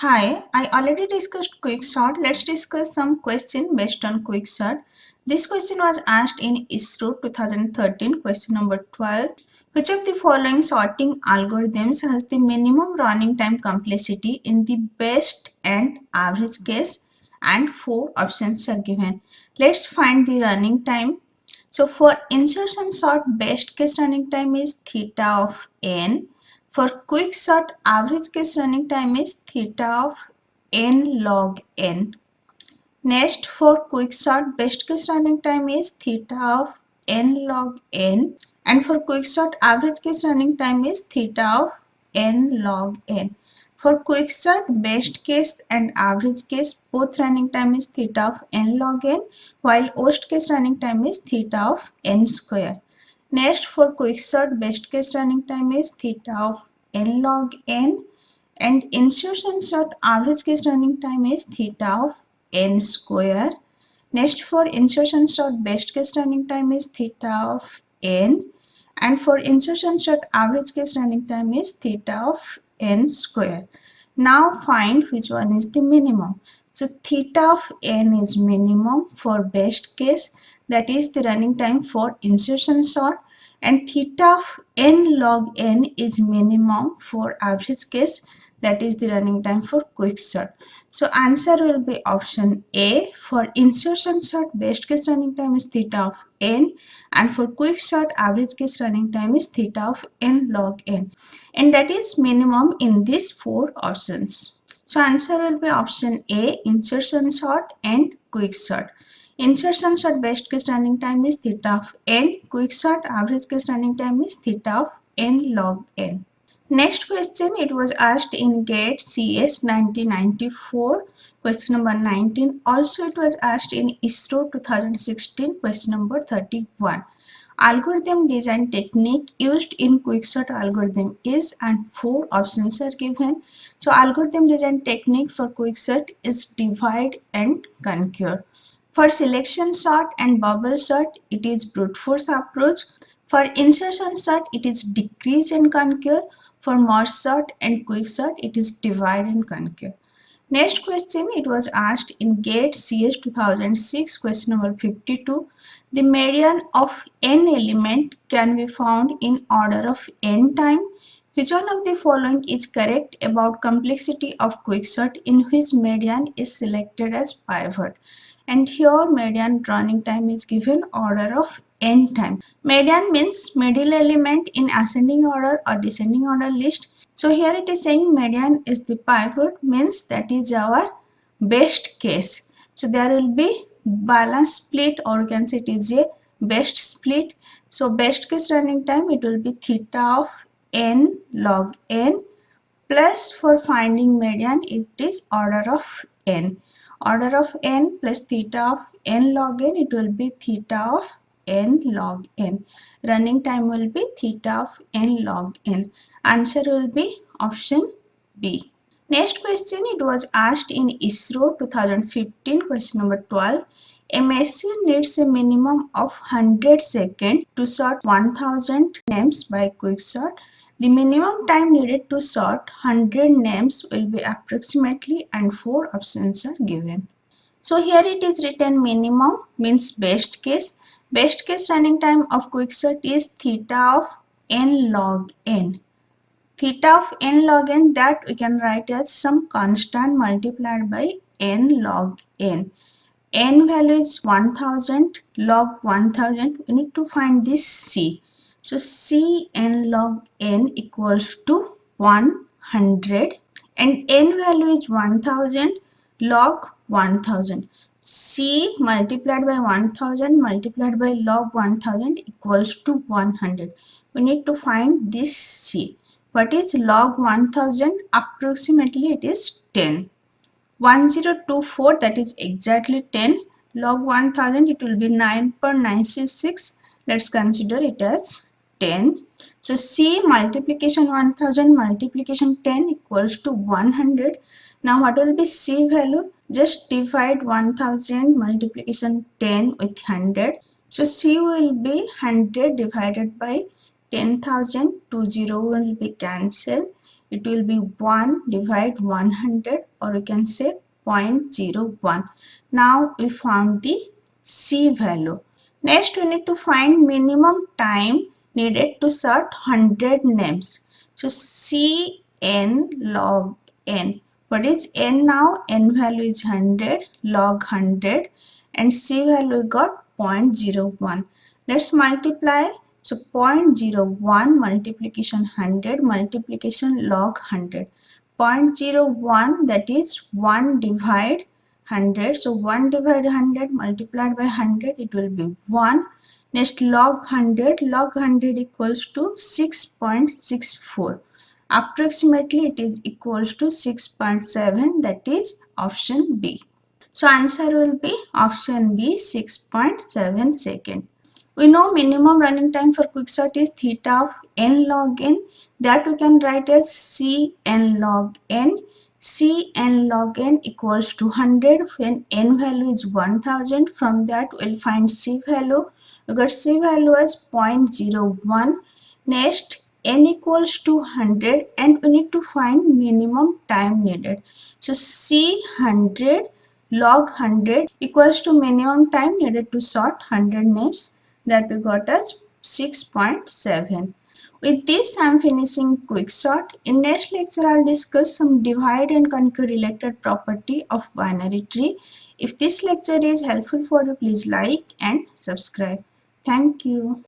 Hi, I already discussed Quicksort. Let's discuss some question based on Quicksort. This question was asked in ISRO 2013, question number 12. Which of the following sorting algorithms has the minimum running time complexity in the best and average case? And four options are given. Let's find the running time. So for insertion sort, best case running time is theta of n. For quicksort, average case running time is theta of n log n. Next, for quicksort, best case running time is theta of n log n. And for quicksort, average case running time is theta of n log n. For quicksort, best case and average case, both running time is theta of n log n, while worst case running time is theta of n square. Next, for quicksort, best case running time is theta of n log n, and insertion sort average case running time is theta of n square. Next, for insertion sort best case running time is theta of n, and for insertion sort average case running time is theta of n square. Now find which one is the minimum. So theta of n is minimum for best case, that is the running time for insertion sort, and theta of n log n is minimum for average case, that is the running time for quicksort. So answer will be option A. For insertion sort, best case running time is theta of n, and for quicksort, average case running time is theta of n log n, and that is minimum in these four options. So answer will be option A, insertion sort and quicksort. Insertion sort best case running time is theta of n, quicksort average case running time is theta of n log n. Next question, it was asked in GATE CS 1994, question number 19. Also it was asked in ISRO 2016, question number 31. Algorithm design technique used in quicksort algorithm is, and four options are given. So algorithm design technique for quicksort is divide and conquer. For selection sort and bubble sort, it is brute force approach. For insertion sort, it is decrease and conquer. For merge sort and quicksort, it is divide and conquer. Next question, it was asked in GATE CS 2006, question number 52. The median of n element can be found in order of n time. Which one of the following is correct about complexity of quicksort in which median is selected as pivot? And here median running time is given order of n time. Median means middle element in ascending order or descending order list. So here it is saying median is the pivot, means that is our best case. So there will be balance split, or you can say it is a best split. So best case running time, it will be theta of n log n, plus for finding median it is order of n. Order of n plus theta of n log n, it will be theta of n log n. Running time will be theta of n log n. Answer will be option B. Next question, it was asked in ISRO 2015, question number 12. A machine needs a minimum of 100 seconds to sort 1000 names by quicksort. The minimum time needed to sort 100 names will be approximately, and four options are given. So here it is written minimum means best case. Best case running time of quicksort is theta of n log n. Theta of n log n, that we can write as some constant multiplied by n log n. N value is 1000, log 1000. We need to find this C. So C n log n equals to 100, and n value is 1000, log 1000. C multiplied by 1000 multiplied by log 1000 equals to 100. We need to find this C. What is log 1000? Approximately it is 10. 1024, that is exactly 10. Log 1000, it will be 9.966. Let's consider it as 10. So C multiplication 1000 multiplication 10 equals to 100. Now what will be C value? Just divide 1000 multiplication 10 with 100. So C will be 100 divided by 10,000. 20 will be cancelled. it will be 1 divide 100, or you can say 0.01. Now we found the C value. Next we need to find minimum time needed to sort 100 names. So C n log n. What is n now? N value is 100, log 100, and C value we got 0.01. Let's multiply. So 0.01 multiplication 100 multiplication log 100. 0.01, that is 1 divide 100. So 1 divide 100 multiplied by 100, it will be 1. Next, log 100. Log 100 equals to 6.64. Approximately it is equals to 6.7, that is option B. So answer will be option B, 6.7 second. We know minimum running time for Quicksort is theta of n log n, that we can write as C n log n. C n log n equals to 100 when n value is 1000. From that we'll find C value. We got C value as 0.01. Next, n equals to 100 and we need to find minimum time needed. So C 100 log 100 equals to minimum time needed to sort 100 names, that we got as 6.7. With this, I am finishing Quicksort. In next lecture, I will discuss some divide and conquer related property of binary tree. If this lecture is helpful for you, please like and subscribe. Thank you.